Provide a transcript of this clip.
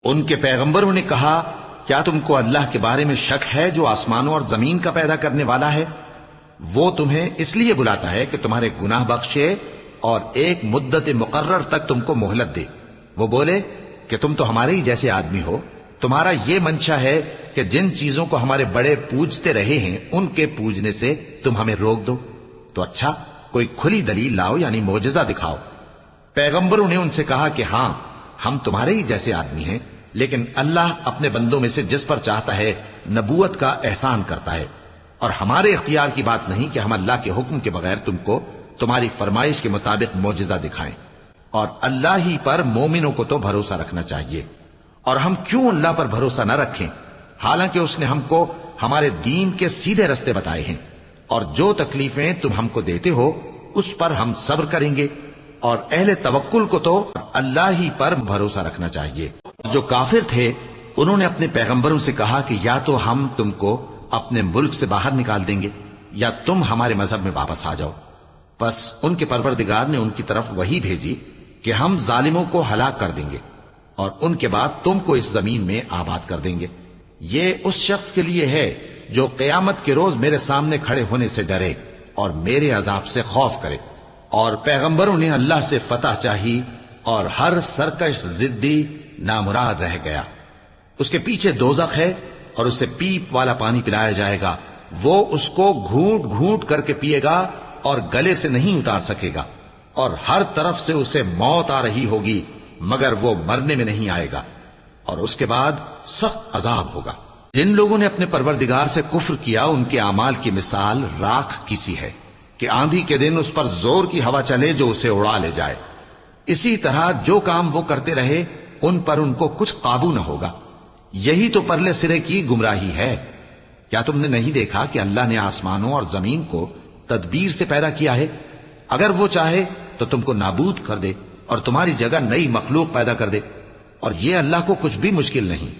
ان کے پیغمبروں نے کہا کیا تم کو اللہ کے بارے میں شک ہے جو آسمانوں اور زمین کا پیدا کرنے والا ہے؟ وہ تمہیں اس لیے بلاتا ہے کہ تمہارے گناہ بخشے اور ایک مدت مقرر تک تم کو مہلت دے۔ وہ بولے کہ تم تو ہمارے ہی جیسے آدمی ہو، تمہارا یہ منشا ہے کہ جن چیزوں کو ہمارے بڑے پوجتے رہے ہیں ان کے پوجنے سے تم ہمیں روک دو، تو اچھا کوئی کھلی دلیل لاؤ، یعنی معجزہ دکھاؤ۔ پیغمبروں نے ان سے کہا کہ ہاں ہم تمہارے ہی جیسے آدمی ہیں، لیکن اللہ اپنے بندوں میں سے جس پر چاہتا ہے نبوت کا احسان کرتا ہے، اور ہمارے اختیار کی بات نہیں کہ ہم اللہ کے حکم کے بغیر تم کو تمہاری فرمائش کے مطابق معجزہ دکھائیں، اور اللہ ہی پر مومنوں کو تو بھروسہ رکھنا چاہیے۔ اور ہم کیوں اللہ پر بھروسہ نہ رکھیں حالانکہ اس نے ہم کو ہمارے دین کے سیدھے رستے بتائے ہیں، اور جو تکلیفیں تم ہم کو دیتے ہو اس پر ہم صبر کریں گے، اور اہل توکل کو تو اللہ ہی پر بھروسہ رکھنا چاہیے۔ جو کافر تھے انہوں نے اپنے پیغمبروں سے کہا کہ یا تو ہم تم کو اپنے ملک سے باہر نکال دیں گے یا تم ہمارے مذہب میں واپس آ جاؤ۔ بس ان کے پروردگار نے ان کی طرف وحی بھیجی کہ ہم ظالموں کو ہلاک کر دیں گے اور ان کے بعد تم کو اس زمین میں آباد کر دیں گے۔ یہ اس شخص کے لیے ہے جو قیامت کے روز میرے سامنے کھڑے ہونے سے ڈرے اور میرے عذاب سے خوف کرے۔ اور پیغمبروں نے اللہ سے فتح چاہی اور ہر سرکش ضدی نامراد رہ گیا۔ اس کے پیچھے دوزخ ہے اور اسے پیپ والا پانی پلایا جائے گا، وہ اس کو گھونٹ گھونٹ کر کے پیے گا اور گلے سے نہیں اتار سکے گا، اور ہر طرف سے اسے موت آ رہی ہوگی مگر وہ مرنے میں نہیں آئے گا، اور اس کے بعد سخت عذاب ہوگا۔ جن لوگوں نے اپنے پروردگار سے کفر کیا ان کے اعمال کی مثال راکھ کی سی ہے کہ آندھی کے دن اس پر زور کی ہوا چلے جو اسے اڑا لے جائے۔ اسی طرح جو کام وہ کرتے رہے ان پر ان کو کچھ قابو نہ ہوگا۔ یہی تو پرلے سرے کی گمراہی ہے۔ کیا تم نے نہیں دیکھا کہ اللہ نے آسمانوں اور زمین کو تدبیر سے پیدا کیا ہے؟ اگر وہ چاہے تو تم کو نابود کر دے اور تمہاری جگہ نئی مخلوق پیدا کر دے، اور یہ اللہ کو کچھ بھی مشکل نہیں۔